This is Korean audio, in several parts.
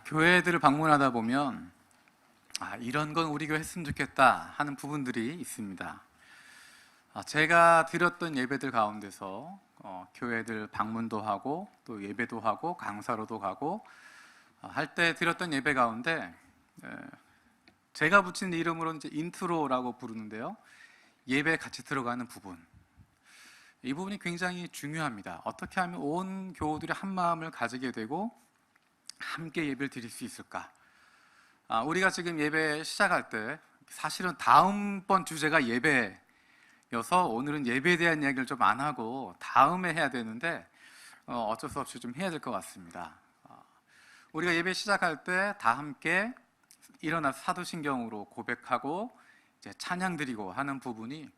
교회들을 방문하다 보면 이런 건 우리 교회 했으면 좋겠다 하는 부분들이 있습니다. 제가 드렸던 예배들 가운데서 교회들 방문도 하고 또 예배도 하고 강사로도 가고 할 때 드렸던 예배 가운데 제가 붙인 이름으로 이제 인트로라고 부르는데요. 예배에 같이 들어가는 부분, 이 부분이 굉장히 중요합니다. 어떻게 하면 온 교우들이 한 마음을 가지게 되고 함께 예배를 드릴 수 있을까? 우리가 지금 예배 시작할 때 사실은 다음번 주제가 예배여서 오늘은 예배에 대한 이야기를 좀 안 하고 다음에 해야 되는데 어쩔 수 없이 좀 해야 될 것 같습니다. 우리가 예배 시작할 때 다 함께 일어나서 사도신경으로 고백하고 이제 찬양 드리고 하는 부분이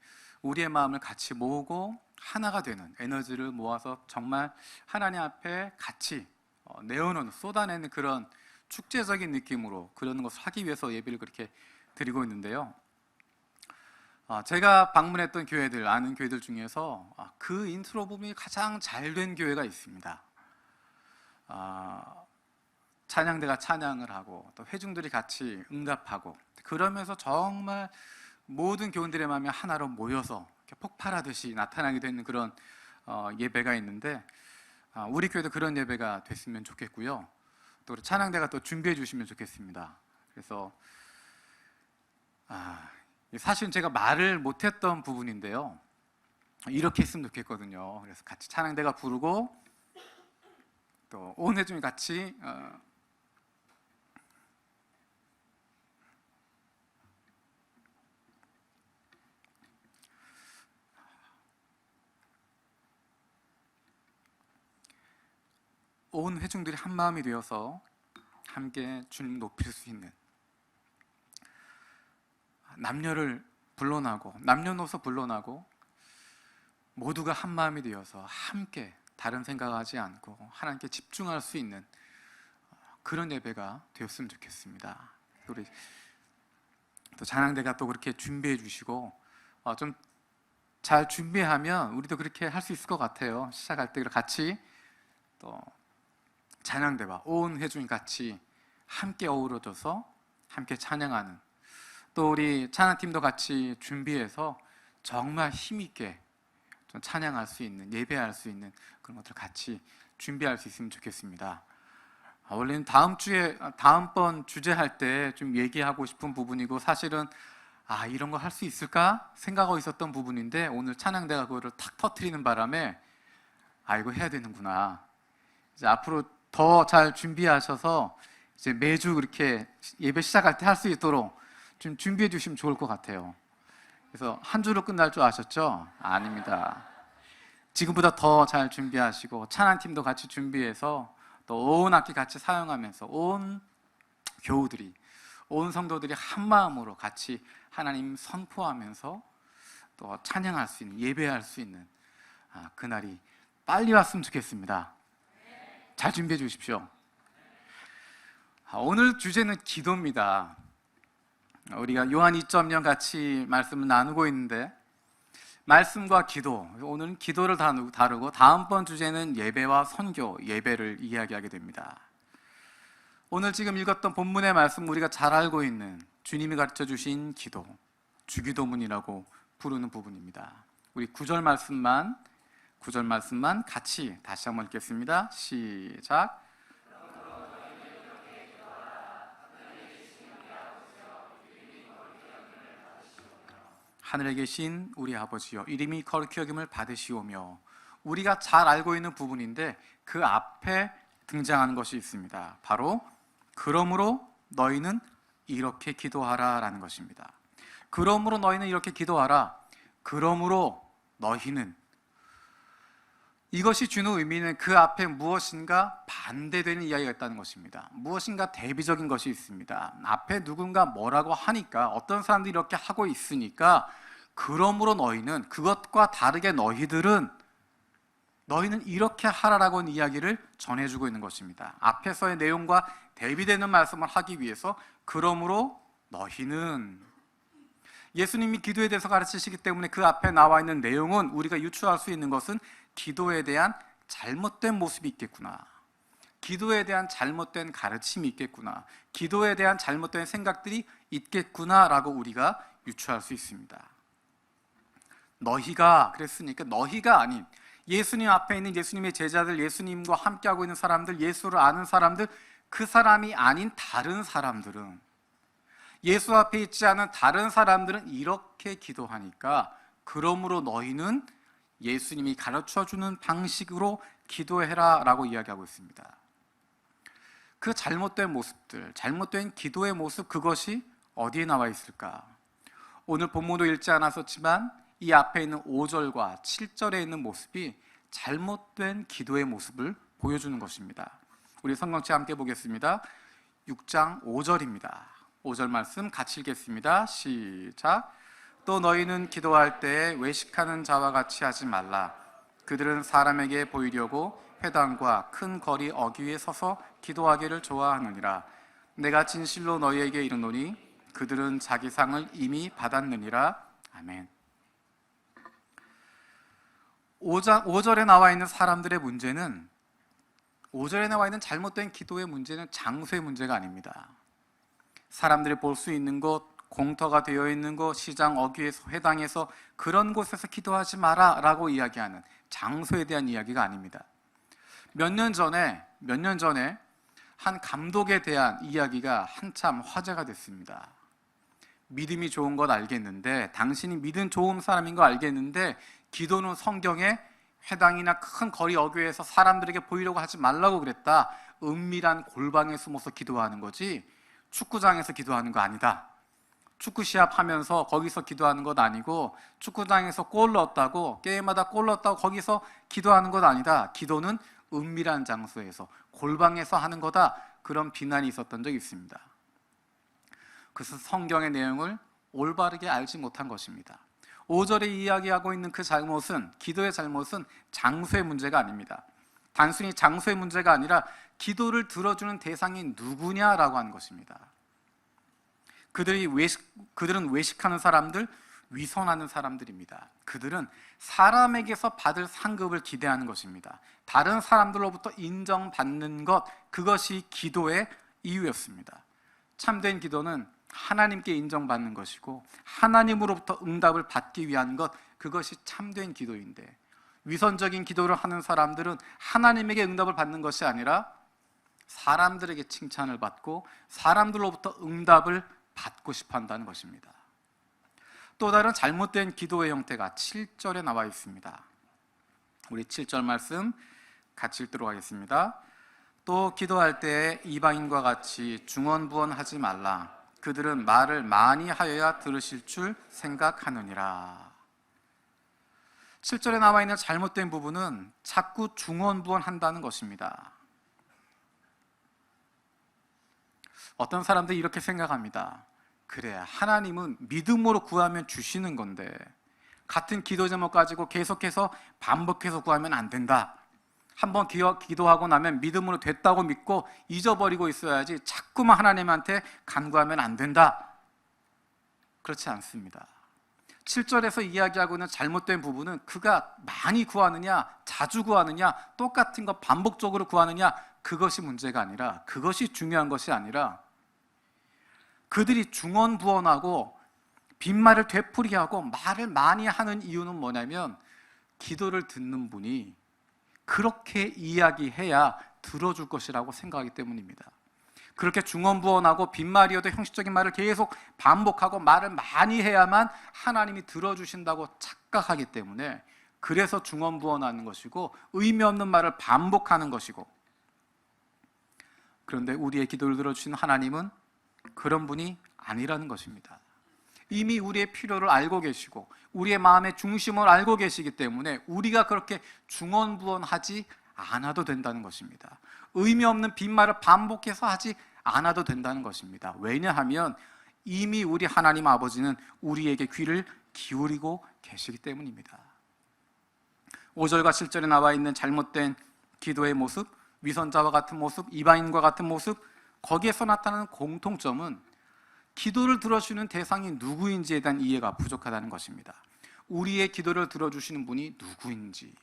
우리의 마음을 같이 모으고 하나가 되는, 에너지를 모아서 정말 하나님 앞에 같이 내어놓는, 쏟아내는 그런 축제적인 느낌으로 그러는 것을 하기 위해서 예배를 그렇게 드리고 있는데요. 제가 방문했던 교회들, 아는 교회들 중에서 그 인트로 부분이 가장 잘 된 교회가 있습니다. 찬양대가 찬양을 하고 또 회중들이 같이 응답하고, 그러면서 정말 모든 교인들의 마음이 하나로 모여서 이렇게 폭발하듯이 나타나게 되는 그런 예배가 있는데, 우리 교회도 그런 예배가 됐으면 좋겠고요. 또 우리 찬양대가 또 준비해 주시면 좋겠습니다. 그래서 사실은 제가 말을 못했던 부분인데요, 이렇게 했으면 좋겠거든요. 그래서 같이 찬양대가 부르고 또 온 회중이 같이 온 회중들이 한 마음이 되어서 함께 주님 높일 수 있는, 남녀를 불러나고 남녀노소 불러나고 모두가 한 마음이 되어서 함께 다른 생각하지 않고 하나님께 집중할 수 있는 그런 예배가 되었으면 좋겠습니다. 우리 또 찬양대가 또 그렇게 준비해 주시고 좀 잘 준비하면 우리도 그렇게 할 수 있을 것 같아요. 시작할 때 같이 또 찬양대와 온 회중이 같이 함께 어우러져서 함께 찬양하는, 또 우리 찬양팀도 같이 준비해서 정말 힘있게 좀 찬양할 수 있는, 예배할 수 있는 그런 것들을 같이 준비할 수 있으면 좋겠습니다. 원래는 다음번 주제할 때 좀 얘기하고 싶은 부분이고, 사실은 이런 거 할 수 있을까 생각하고 있었던 부분인데, 오늘 찬양대가 그거를 탁 터뜨리는 바람에 이거 해야 되는구나. 이제 앞으로 더 잘 준비하셔서 이제 매주 그렇게 예배 시작할 때 할 수 있도록 좀 준비해 주시면 좋을 것 같아요. 그래서 한 주로 끝날 줄 아셨죠? 아닙니다. 지금보다 더 잘 준비하시고 찬양팀도 같이 준비해서 또 온 악기 같이 사용하면서 온 교우들이, 온 성도들이 한 마음으로 같이 하나님 선포하면서 또 찬양할 수 있는, 예배할 수 있는 그날이 빨리 왔으면 좋겠습니다. 잘 준비해 주십시오. 오늘 주제는 기도입니다. 우리가 요한 2.0 같이 말씀을 나누고 있는데, 말씀과 기도, 오늘은 기도를 다루고 다음번 주제는 예배와 선교, 예배를 이야기하게 됩니다. 오늘 지금 읽었던 본문의 말씀, 우리가 잘 알고 있는 주님이 가르쳐 주신 기도, 주기도문이라고 부르는 부분입니다. 우리 9절 말씀만 같이 다시 한번 읽겠습니다. 시작. 하늘에 계신 우리 아버지여, 이름이 거룩히 여김을 받으시오며. 우리가 잘 알고 있는 부분인데 그 앞에 등장하는 것이 있습니다. 바로 그러므로 너희는 이렇게 기도하라 라는 것입니다. 그러므로 너희는 이렇게 기도하라. 그러므로 너희는, 이것이 주는 의미는 그 앞에 무엇인가 반대되는 이야기가 있다는 것입니다. 무엇인가 대비적인 것이 있습니다. 앞에 누군가 뭐라고 하니까, 어떤 사람들이 이렇게 하고 있으니까, 그러므로 너희는, 그것과 다르게 너희는 이렇게 하라라고 하는 이야기를 전해주고 있는 것입니다. 앞에서의 내용과 대비되는 말씀을 하기 위해서 그러므로 너희는, 예수님이 기도에 대해서 가르치시기 때문에 그 앞에 나와 있는 내용은 우리가 유추할 수 있는 것은 기도에 대한 잘못된 모습이 있겠구나, 기도에 대한 잘못된 가르침이 있겠구나, 기도에 대한 잘못된 생각들이 있겠구나라고 우리가 유추할 수 있습니다. 너희가 그랬으니까 너희가 아닌, 예수님 앞에 있는 예수님의 제자들, 예수님과 함께하고 있는 사람들, 예수를 아는 사람들, 그 사람이 아닌 다른 사람들은, 예수 앞에 있지 않은 다른 사람들은 이렇게 기도하니까 그러므로 너희는 예수님이 가르쳐주는 방식으로 기도해라 라고 이야기하고 있습니다. 그 잘못된 모습들, 잘못된 기도의 모습, 그것이 어디에 나와 있을까? 오늘 본문도 읽지 않았었지만 이 앞에 있는 5절과 7절에 있는 모습이 잘못된 기도의 모습을 보여주는 것입니다. 우리 성경책 함께 보겠습니다. 6장 5절입니다. 5절 말씀 같이 읽겠습니다. 시작. 또 너희는 기도할 때 외식하는 자와 같이 하지 말라. 그들은 사람에게 보이려고 회당과 큰 거리 어귀에 서서 기도하기를 좋아하느니라. 내가 진실로 너희에게 이르노니 그들은 자기 상을 이미 받았느니라. 아멘. 5절에 나와 있는 사람들의 문제는, 5절에 나와 있는 잘못된 기도의 문제는 장소의 문제가 아닙니다. 사람들이 볼 수 있는 곳, 공터가 되어 있는 곳, 시장 어귀에서, 회당에서, 그런 곳에서 기도하지 마라 라고 이야기하는 장소에 대한 이야기가 아닙니다. 몇 년 전에 한 감독에 대한 이야기가 한참 화제가 됐습니다. 믿음이 좋은 건 알겠는데, 당신이 믿음 좋은 사람인 거 알겠는데, 기도는 성경에 회당이나 큰 거리 어귀에서 사람들에게 보이려고 하지 말라고 그랬다. 은밀한 골방에 숨어서 기도하는 거지 축구장에서 기도하는 거 아니다. 축구 시합하면서 거기서 기도하는 것 아니고, 축구장에서 골 넣었다고, 게임마다 골 넣었다고 거기서 기도하는 것 아니다. 기도는 은밀한 장소에서, 골방에서 하는 거다. 그런 비난이 있었던 적이 있습니다. 그래서 성경의 내용을 올바르게 알지 못한 것입니다. 5절에 이야기하고 있는 그 잘못은, 기도의 잘못은 장소의 문제가 아닙니다. 단순히 장소의 문제가 아니라 기도를 들어주는 대상이 누구냐라고 하는 것입니다. 그들은 외식하는 사람들, 위선하는 사람들입니다. 그들은 사람에게서 받을 상급을 기대하는 것입니다. 다른 사람들로부터 인정받는 것, 그것이 기도의 이유였습니다. 참된 기도는 하나님께 인정받는 것이고 하나님으로부터 응답을 받기 위한 것, 그것이 참된 기도인데, 위선적인 기도를 하는 사람들은 하나님에게 응답을 받는 것이 아니라 사람들에게 칭찬을 받고 사람들로부터 응답을 받고 싶어 한다는 것입니다. 또 다른 잘못된 기도의 형태가 7절에 나와 있습니다. 우리 7절 말씀 같이 읽도록 하겠습니다. 또 기도할 때 이방인과 같이 중언부언하지 말라. 그들은 말을 많이 하여야 들으실 줄 생각하느니라. 7절에 나와 있는 잘못된 부분은 자꾸 중언부언한다는 것입니다. 어떤 사람들이 이렇게 생각합니다. 그래, 하나님은 믿음으로 구하면 주시는 건데 같은 기도 제목 가지고 계속해서 반복해서 구하면 안 된다. 한번 기도하고 나면 믿음으로 됐다고 믿고 잊어버리고 있어야지 자꾸만 하나님한테 간구하면 안 된다. 그렇지 않습니다. 7절에서 이야기하고 있는 잘못된 부분은 그가 많이 구하느냐, 자주 구하느냐, 똑같은 것 반복적으로 구하느냐, 그것이 문제가 아니라, 그것이 중요한 것이 아니라, 그들이 중언부언하고 빈말을 되풀이게 하고 말을 많이 하는 이유는 뭐냐면, 기도를 듣는 분이 그렇게 이야기해야 들어줄 것이라고 생각하기 때문입니다. 그렇게 중언부언하고 빈말이어도 형식적인 말을 계속 반복하고 말을 많이 해야만 하나님이 들어주신다고 착각하기 때문에, 그래서 중언부언하는 것이고 의미 없는 말을 반복하는 것이고, 그런데 우리의 기도를 들어주시는 하나님은 그런 분이 아니라는 것입니다. 이미 우리의 필요를 알고 계시고 우리의 마음의 중심을 알고 계시기 때문에 우리가 그렇게 중언부언하지 않아도 된다는 것입니다. 의미 없는 빈말을 반복해서 하지 않아도 된다는 것입니다. 왜냐하면 이미 우리 하나님 아버지는 우리에게 귀를 기울이고 계시기 때문입니다. 5절과 7절에 나와 있는 잘못된 기도의 모습, 위선자와 같은 모습, 이방인과 같은 모습, 거기에서 나타나는 공통점은 기도를 들어주시는 대상이 누구인지에 대한 이해가 부족하다는 것입니다. 우리의 기도를 들어주시는 분이 누구인지,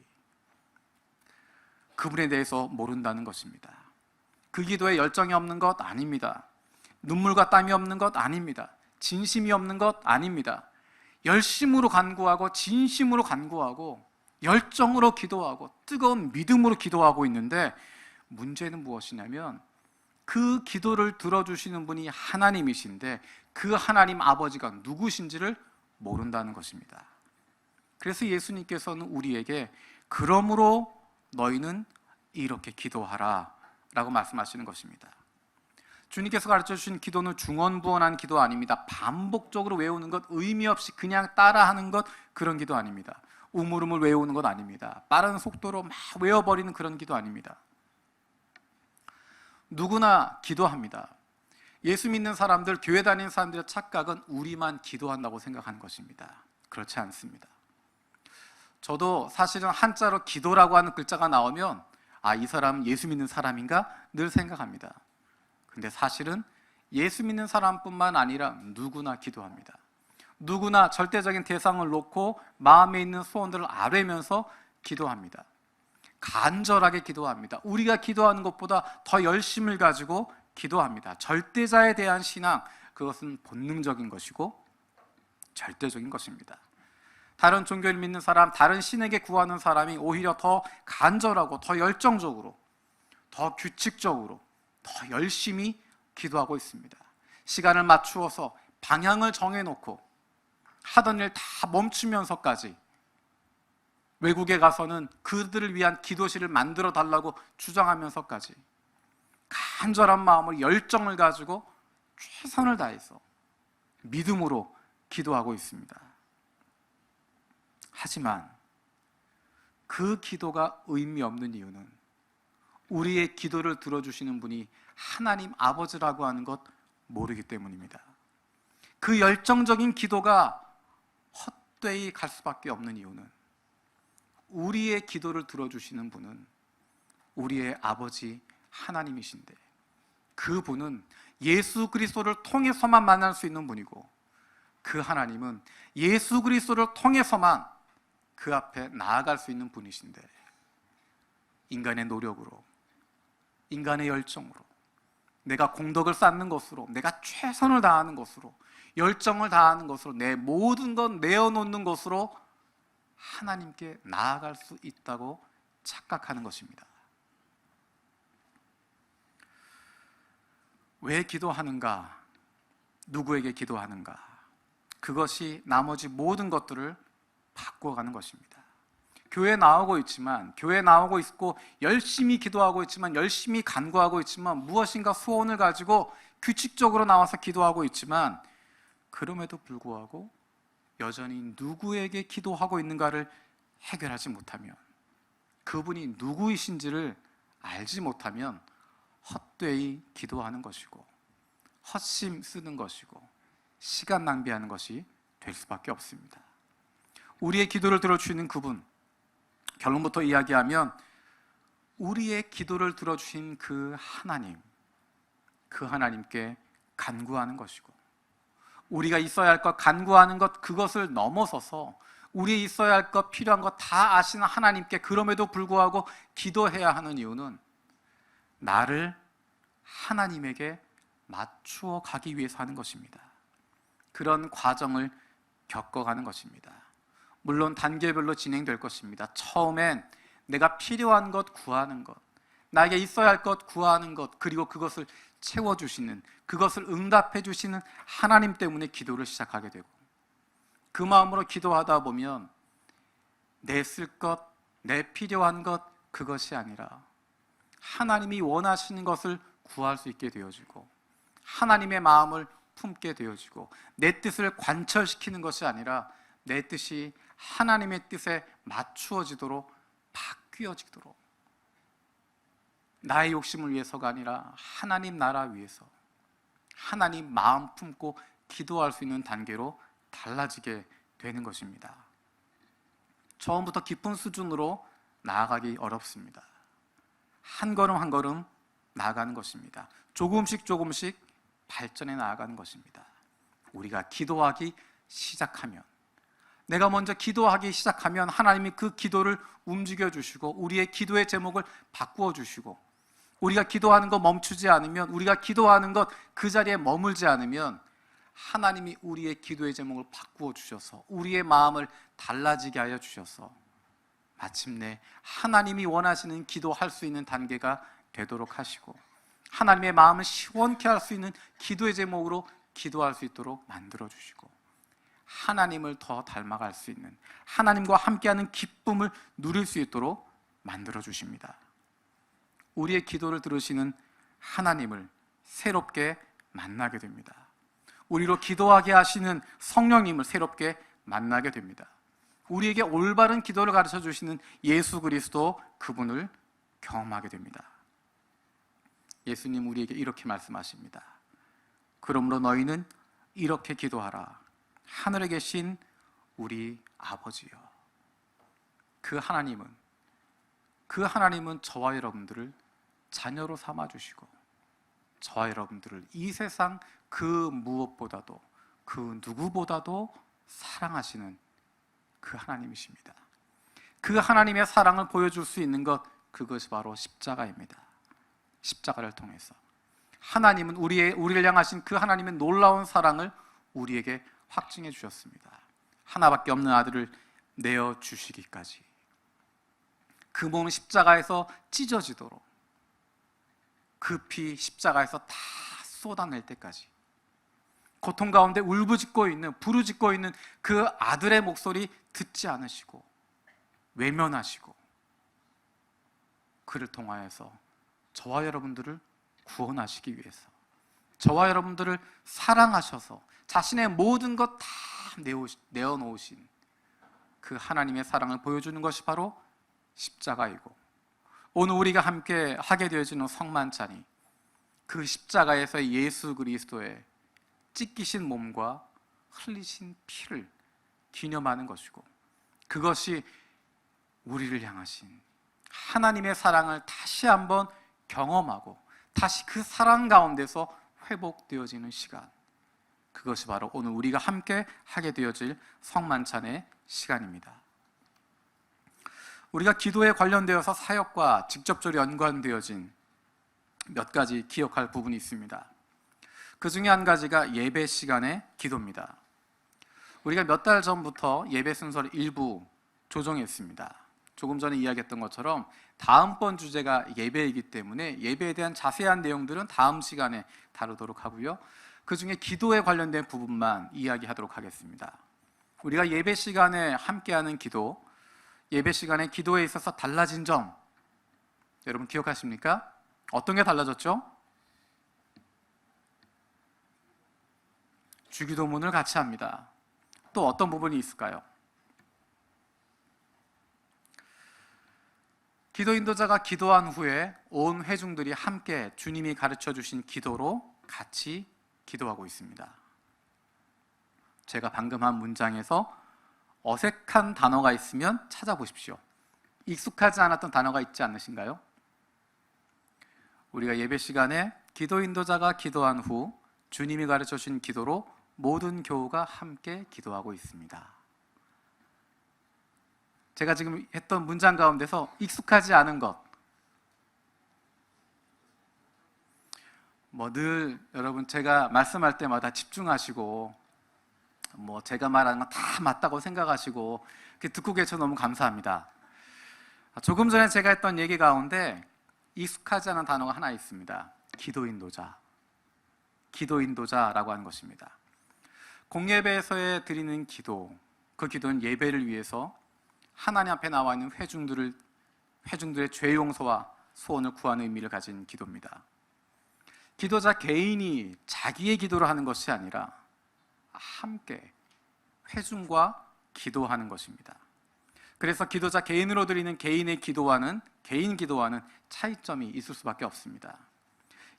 그분에 대해서 모른다는 것입니다. 그 기도에 열정이 없는 것 아닙니다. 눈물과 땀이 없는 것 아닙니다. 진심이 없는 것 아닙니다. 열심으로 간구하고 진심으로 간구하고 열정으로 기도하고 뜨거운 믿음으로 기도하고 있는데, 문제는 무엇이냐면 그 기도를 들어주시는 분이 하나님이신데 그 하나님 아버지가 누구신지를 모른다는 것입니다. 그래서 예수님께서는 우리에게 그러므로 너희는 이렇게 기도하라 라고 말씀하시는 것입니다. 주님께서 가르쳐 주신 기도는 중언부언한 기도 아닙니다. 반복적으로 외우는 것, 의미 없이 그냥 따라하는 것, 그런 기도 아닙니다. 우물우물 외우는 것 아닙니다. 빠른 속도로 막 외워버리는 그런 기도 아닙니다. 누구나 기도합니다. 예수 믿는 사람들, 교회 다니는 사람들의 착각은 우리만 기도한다고 생각하는 것입니다. 그렇지 않습니다. 저도 사실은 한자로 기도라고 하는 글자가 나오면 이 사람은 예수 믿는 사람인가 늘 생각합니다. 근데 사실은 예수 믿는 사람뿐만 아니라 누구나 기도합니다. 누구나 절대적인 대상을 놓고 마음에 있는 소원들을 아뢰면서 기도합니다. 간절하게 기도합니다. 우리가 기도하는 것보다 더 열심을 가지고 기도합니다. 절대자에 대한 신앙, 그것은 본능적인 것이고 절대적인 것입니다. 다른 종교를 믿는 사람, 다른 신에게 구하는 사람이 오히려 더 간절하고 더 열정적으로, 더 규칙적으로, 더 열심히 기도하고 있습니다. 시간을 맞추어서 방향을 정해놓고 하던 일 다 멈추면서까지 외국에 가서는 그들을 위한 기도실을 만들어 달라고 주장하면서까지 간절한 마음으로 열정을 가지고 최선을 다해서 믿음으로 기도하고 있습니다. 하지만 그 기도가 의미 없는 이유는 우리의 기도를 들어주시는 분이 하나님 아버지라고 하는 것 모르기 때문입니다. 그 열정적인 기도가 헛되이 갈 수밖에 없는 이유는 우리의 기도를 들어주시는 분은 우리의 아버지 하나님이신데, 그분은 예수 그리스도를 통해서만 만날 수 있는 분이고, 그 하나님은 예수 그리스도를 통해서만 그 앞에 나아갈 수 있는 분이신데, 인간의 노력으로, 인간의 열정으로, 내가 공덕을 쌓는 것으로, 내가 최선을 다하는 것으로, 열정을 다하는 것으로, 내 모든 것 내어놓는 것으로 하나님께 나아갈 수 있다고 착각하는 것입니다. 왜 기도하는가? 누구에게 기도하는가? 그것이 나머지 모든 것들을 바꾸어가는 것입니다. 교회에 나오고 있지만, 교회에 나오고 있고 열심히 기도하고 있지만, 열심히 간구하고 있지만, 무엇인가 소원을 가지고 규칙적으로 나와서 기도하고 있지만, 그럼에도 불구하고 여전히 누구에게 기도하고 있는가를 해결하지 못하면, 그분이 누구이신지를 알지 못하면 헛되이 기도하는 것이고 헛심 쓰는 것이고 시간 낭비하는 것이 될 수밖에 없습니다. 우리의 기도를 들어주시는 그분, 결론부터 이야기하면 우리의 기도를 들어주신 그 하나님, 그 하나님께 간구하는 것이고, 우리가 있어야 할 것, 간구하는 것, 그것을 넘어서서 우리 있어야 할 것, 필요한 것 다 아시는 하나님께 그럼에도 불구하고 기도해야 하는 이유는 나를 하나님에게 맞추어 가기 위해서 하는 것입니다. 그런 과정을 겪어가는 것입니다. 물론 단계별로 진행될 것입니다. 처음엔 내가 필요한 것 구하는 것, 나에게 있어야 할 것 구하는 것, 그리고 그것을 채워주시는, 그것을 응답해 주시는 하나님 때문에 기도를 시작하게 되고, 그 마음으로 기도하다 보면 내 쓸 것, 내 필요한 것, 그것이 아니라 하나님이 원하시는 것을 구할 수 있게 되어지고, 하나님의 마음을 품게 되어지고, 내 뜻을 관철시키는 것이 아니라 내 뜻이 하나님의 뜻에 맞추어지도록, 바뀌어지도록, 나의 욕심을 위해서가 아니라 하나님 나라 위해서, 하나님 마음 품고 기도할 수 있는 단계로 달라지게 되는 것입니다. 처음부터 깊은 수준으로 나아가기 어렵습니다. 한 걸음 한 걸음 나아가는 것입니다. 조금씩 조금씩 발전해 나아가는 것입니다. 우리가 기도하기 시작하면, 내가 먼저 기도하기 시작하면 하나님이 그 기도를 움직여 주시고 우리의 기도의 제목을 바꾸어 주시고 우리가 기도하는 것 멈추지 않으면, 우리가 기도하는 것 그 자리에 머물지 않으면 하나님이 우리의 기도의 제목을 바꾸어 주셔서 우리의 마음을 달라지게 하여 주셔서 마침내 하나님이 원하시는 기도할 수 있는 단계가 되도록 하시고 하나님의 마음을 시원케 할 수 있는 기도의 제목으로 기도할 수 있도록 만들어 주시고 하나님을 더 닮아갈 수 있는, 하나님과 함께하는 기쁨을 누릴 수 있도록 만들어 주십니다. 우리의 기도를 들으시는 하나님을 새롭게 만나게 됩니다. 우리로 기도하게 하시는 성령님을 새롭게 만나게 됩니다. 우리에게 올바른 기도를 가르쳐 주시는 예수 그리스도, 그분을 경험하게 됩니다. 예수님 우리에게 이렇게 말씀하십니다. 그러므로 너희는 이렇게 기도하라. 하늘에 계신 우리 아버지여. 그 하나님은 저와 여러분들을 자녀로 삼아주시고 저와 여러분들을 이 세상 그 무엇보다도, 그 누구보다도 사랑하시는 그 하나님이십니다. 그 하나님의 사랑을 보여줄 수 있는 것, 그것이 바로 십자가입니다. 십자가를 통해서 하나님은 우리를 향하신 그 하나님의 놀라운 사랑을 우리에게 확증해 주셨습니다. 하나밖에 없는 아들을 내어주시기까지, 그 몸 십자가에서 찢어지도록, 그 피 십자가에서 다 쏟아낼 때까지 고통 가운데 울부짖고 있는, 부르짖고 있는 그 아들의 목소리 듣지 않으시고 외면하시고 그를 통하여서 저와 여러분들을 구원하시기 위해서, 저와 여러분들을 사랑하셔서 자신의 모든 것 다 내어놓으신 그 하나님의 사랑을 보여주는 것이 바로 십자가이고, 오늘 우리가 함께 하게 되어지는 성만찬이 그 십자가에서 예수 그리스도의 찢기신 몸과 흘리신 피를 기념하는 것이고, 그것이 우리를 향하신 하나님의 사랑을 다시 한번 경험하고 다시 그 사랑 가운데서 회복되어지는 시간, 그것이 바로 오늘 우리가 함께 하게 되어질 성만찬의 시간입니다. 우리가 기도에 관련되어서 사역과 직접적으로 연관되어진 몇 가지 기억할 부분이 있습니다. 그 중에 한 가지가 예배 시간의 기도입니다. 우리가 몇 달 전부터 예배 순서를 일부 조정했습니다. 조금 전에 이야기했던 것처럼 다음번 주제가 예배이기 때문에 예배에 대한 자세한 내용들은 다음 시간에 다루도록 하고요, 그 중에 기도에 관련된 부분만 이야기하도록 하겠습니다. 우리가 예배 시간에 함께하는 기도, 예배 시간에 기도에 있어서 달라진 점, 여러분 기억하십니까? 어떤 게 달라졌죠? 주기도문을 같이 합니다. 또 어떤 부분이 있을까요? 기도 인도자가 기도한 후에 온 회중들이 함께 주님이 가르쳐 주신 기도로 같이 기도하고 있습니다. 제가 방금 한 문장에서 어색한 단어가 있으면 찾아보십시오. 익숙하지 않았던 단어가 있지 않으신가요? 우리가 예배 시간에 기도 인도자가 기도한 후 주님이 가르쳐 주신 기도로 모든 교우가 함께 기도하고 있습니다. 제가 지금 했던 문장 가운데서 익숙하지 않은 것, 늘 여러분 제가 말씀할 때마다 집중하시고 제가 말하는 건 다 맞다고 생각하시고 듣고 계셔서 너무 감사합니다. 조금 전에 제가 했던 얘기 가운데 익숙하지 않은 단어가 하나 있습니다. 기도인도자라고 하는 것입니다. 공예배에서 드리는 기도, 그 기도는 예배를 위해서 하나님 앞에 나와 있는 회중들의 죄 용서와 소원을 구하는 의미를 가진 기도입니다. 기도자 개인이 자기의 기도를 하는 것이 아니라 함께 회중과 기도하는 것입니다. 그래서 기도자 개인으로 드리는 개인의 기도와는 차이점이 있을 수밖에 없습니다.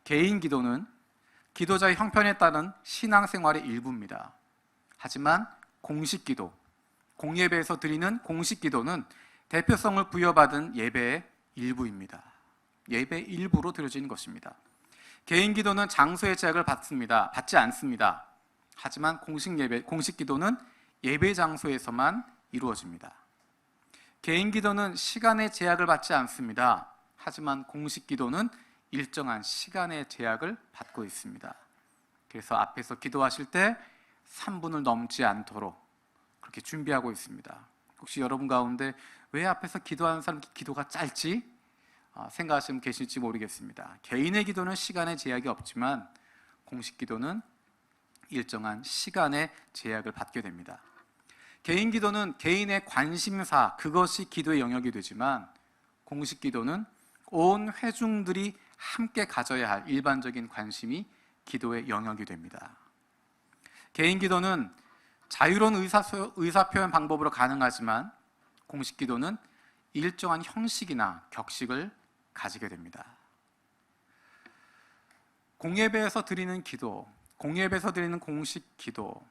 개인 기도는 기도자의 형편에 따른 신앙생활의 일부입니다. 하지만 공식 기도, 공예배에서 드리는 공식 기도는 대표성을 부여받은 예배의 일부입니다. 예배의 일부로 드려지는 것입니다. 개인 기도는 장소의 제약을 받지 않습니다. 하지만 공식 기도는 예배 장소에서만 이루어집니다. 개인 기도는 시간의 제약을 받지 않습니다. 하지만 공식 기도는 일정한 시간의 제약을 받고 있습니다. 그래서 앞에서 기도하실 때 3분을 넘지 않도록 그렇게 준비하고 있습니다. 혹시 여러분 가운데 왜 앞에서 기도하는 사람 기도가 짧지? 생각하시면 계실지 모르겠습니다. 개인의 기도는 시간의 제약이 없지만 공식 기도는 일정한 시간의 제약을 받게 됩니다. 개인 기도는 개인의 관심사, 그것이 기도의 영역이 되지만 공식 기도는 온 회중들이 함께 가져야 할 일반적인 관심이 기도의 영역이 됩니다. 개인 기도는 자유로운 의사표현 방법으로 가능하지만 공식 기도는 일정한 형식이나 격식을 가지게 됩니다. 공예배에서 드리는 기도, 공예배에서 드리는 공식 기도,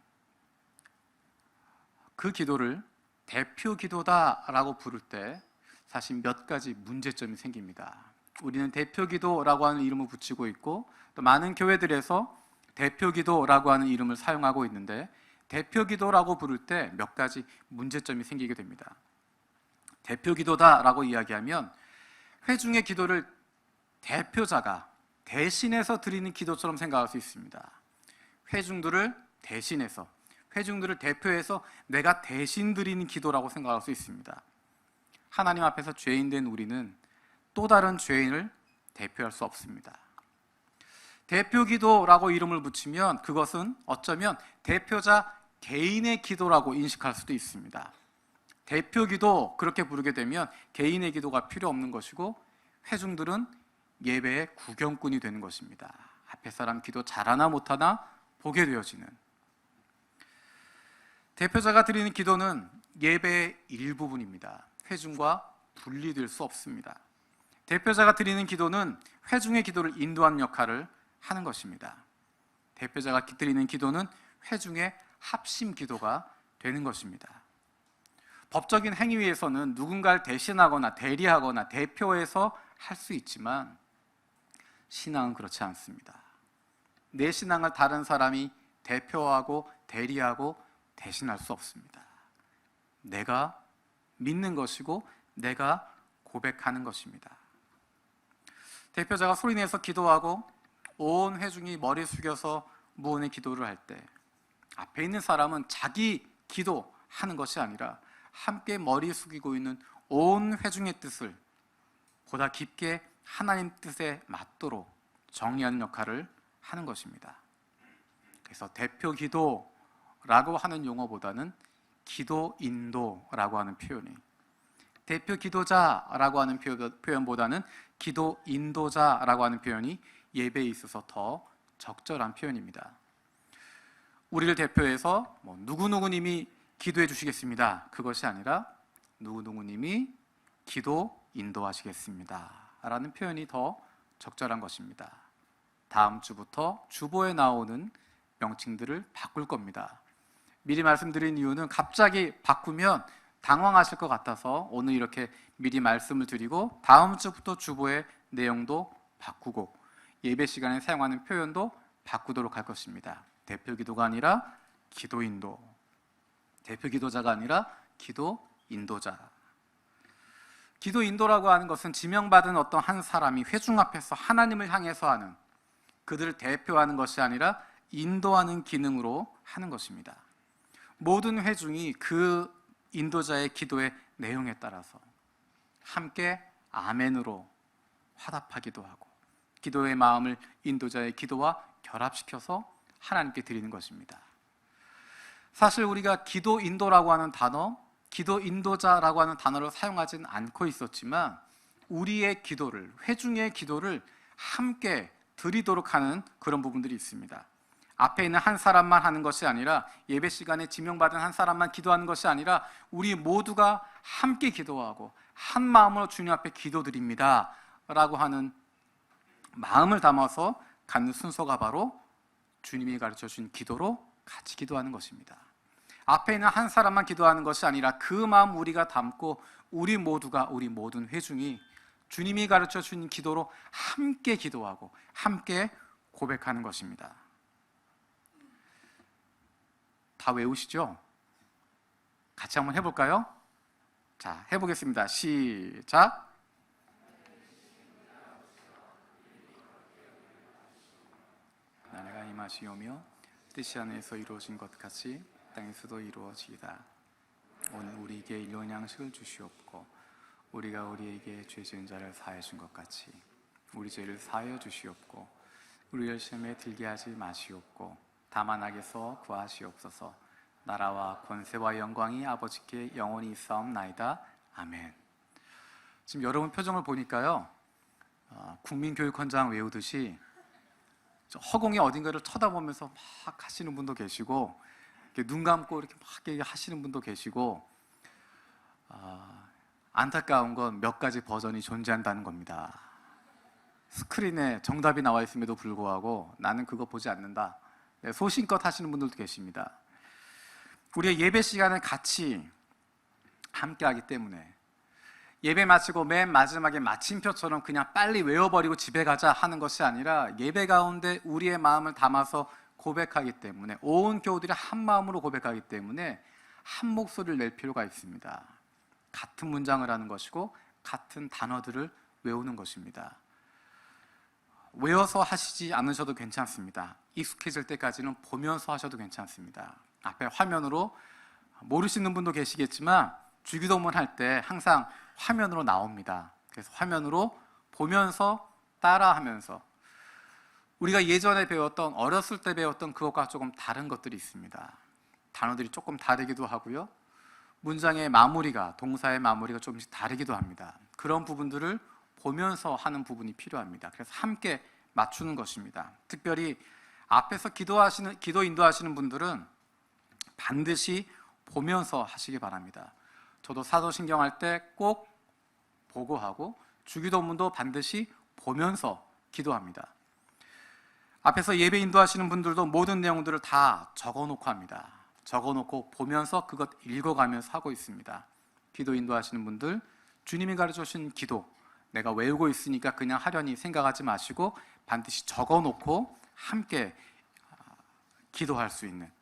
그 기도를 대표 기도다라고 부를 때 사실 몇 가지 문제점이 생깁니다. 우리는 대표 기도라고 하는 이름을 붙이고 있고 또 많은 교회들에서 대표 기도라고 하는 이름을 사용하고 있는데 대표 기도라고 부를 때 몇 가지 문제점이 생기게 됩니다. 대표 기도다라고 이야기하면 회중의 기도를 대표자가 대신해서 드리는 기도처럼 생각할 수 있습니다. 회중들을 대신해서, 회중들을 대표해서 내가 대신 드리는 기도라고 생각할 수 있습니다. 하나님 앞에서 죄인된 우리는 또 다른 죄인을 대표할 수 없습니다. 대표 기도라고 이름을 붙이면 그것은 어쩌면 대표자 개인의 기도라고 인식할 수도 있습니다. 대표 기도 그렇게 부르게 되면 개인의 기도가 필요 없는 것이고 회중들은 예배의 구경꾼이 되는 것입니다. 앞에 사람 기도 잘하나 못하나 보게 되어지는. 대표자가 드리는 기도는 예배의 일부분입니다. 회중과 분리될 수 없습니다. 대표자가 드리는 기도는 회중의 기도를 인도하는 역할을 하는 것입니다. 대표자가 드리는 기도는 회중의 합심 기도가 되는 것입니다. 법적인 행위에서는 누군가를 대신하거나 대리하거나 대표해서 할 수 있지만 신앙은 그렇지 않습니다. 내 신앙을 다른 사람이 대표하고 대리하고 대신할 수 없습니다. 내가 믿는 것이고 내가 고백하는 것입니다. 대표자가 소리내서 기도하고 온 회중이 머리 숙여서 무언의 기도를 할 때 앞에 있는 사람은 자기 기도하는 것이 아니라 함께 머리 숙이고 있는 온 회중의 뜻을 보다 깊게 하나님 뜻에 맞도록 정리하는 역할을 하는 것입니다. 그래서 대표 기도라고 하는 용어보다는 기도 인도라고 하는 표현이, 대표 기도자라고 하는 표현보다는 기도 인도자라고 하는 표현이 예배에 있어서 더 적절한 표현입니다. 우리를 대표해서 누구누구님이 기도해 주시겠습니다. 그것이 아니라 누구누구님이 기도 인도하시겠습니다. 라는 표현이 더 적절한 것입니다. 다음 주부터 주보에 나오는 명칭들을 바꿀 겁니다. 미리 말씀드린 이유는 갑자기 바꾸면 당황하실 것 같아서 오늘 이렇게 미리 말씀을 드리고 다음 주부터 주보의 내용도 바꾸고 예배 시간에 사용하는 표현도 바꾸도록 할 것입니다. 대표 기도가 아니라 기도 인도, 대표 기도자가 아니라 기도 인도자. 기도 인도라고 하는 것은 지명받은 어떤 한 사람이 회중 앞에서 하나님을 향해서 하는, 그들을 대표하는 것이 아니라 인도하는 기능으로 하는 것입니다. 모든 회중이 그 인도자의 기도의 내용에 따라서 함께 아멘으로 화답하기도 하고 기도의 마음을 인도자의 기도와 결합시켜서 하나님께 드리는 것입니다. 사실 우리가 기도 인도라고 하는 단어, 기도 인도자라고 하는 단어를 사용하지는 않고 있었지만 우리의 기도를, 회중의 기도를 함께 드리도록 하는 그런 부분들이 있습니다. 앞에 있는 한 사람만 하는 것이 아니라, 예배 시간에 지명받은 한 사람만 기도하는 것이 아니라 우리 모두가 함께 기도하고 한 마음으로 주님 앞에 기도드립니다 라고 하는 마음을 담아서 갖는 순서가 바로 주님이 가르쳐 준 기도로 같이 기도하는 것입니다. 앞에 있는 한 사람만 기도하는 것이 아니라 그 마음 우리가 담고 우리 모두가, 우리 모든 회중이 주님이 가르쳐 준 기도로 함께 기도하고 함께 고백하는 것입니다. 다 외우시죠? 같이 한번 해볼까요? 자, 해보겠습니다. 시작. 말씀하시오며 뜻이 하늘에서 이루어진 것 같이 땅에서도 이루어지이다. 오늘 우리에게 일용 양식을 주시옵고 우리가 우리에게 죄 지은 자를 사하여 준 것 같이 우리 죄를 사하여 주시옵고 우리를 시험에 들게 하지 마시옵고 다만 악에서 구하시옵소서. 나라와 권세와 영광이 아버지께 영원히 있사옵나이다. 아멘. 지금 여러분 표정을 보니까요, 국민교육헌장 외우듯이 허공에 어딘가를 쳐다보면서 막 하시는 분도 계시고, 눈 감고 이렇게 막 하시는 분도 계시고, 안타까운 건 몇 가지 버전이 존재한다는 겁니다. 스크린에 정답이 나와 있음에도 불구하고 나는 그거 보지 않는다, 소신껏 하시는 분들도 계십니다. 우리의 예배 시간을 같이 함께 하기 때문에 예배 마치고 맨 마지막에 마침표처럼 그냥 빨리 외워버리고 집에 가자 하는 것이 아니라 예배 가운데 우리의 마음을 담아서 고백하기 때문에, 온 교우들이 한 마음으로 고백하기 때문에 한 목소리를 낼 필요가 있습니다. 같은 문장을 하는 것이고 같은 단어들을 외우는 것입니다. 외워서 하시지 않으셔도 괜찮습니다. 익숙해질 때까지는 보면서 하셔도 괜찮습니다. 앞에 화면으로, 모르시는 분도 계시겠지만 주기도문 할 때 항상 화면으로 나옵니다. 그래서 화면으로 보면서 따라하면서, 우리가 예전에 배웠던, 어렸을 때 배웠던 그것과 조금 다른 것들이 있습니다. 단어들이 조금 다르기도 하고요, 문장의 마무리가, 동사의 마무리가 조금씩 다르기도 합니다. 그런 부분들을 보면서 하는 부분이 필요합니다. 그래서 함께 맞추는 것입니다. 특별히 앞에서 기도 인도하시는 분들은 반드시 보면서 하시기 바랍니다. 저도 사도신경 할 때 꼭 보고 하고, 주기도문도 반드시 보면서 기도합니다. 앞에서 예배 인도하시는 분들도 모든 내용들을 다 적어놓고 합니다. 적어놓고 보면서 그것 읽어가면서 하고 있습니다. 기도 인도하시는 분들, 주님이 가르쳐주신 기도, 내가 외우고 있으니까 그냥 하려니 생각하지 마시고 반드시 적어놓고 함께 기도할 수 있는,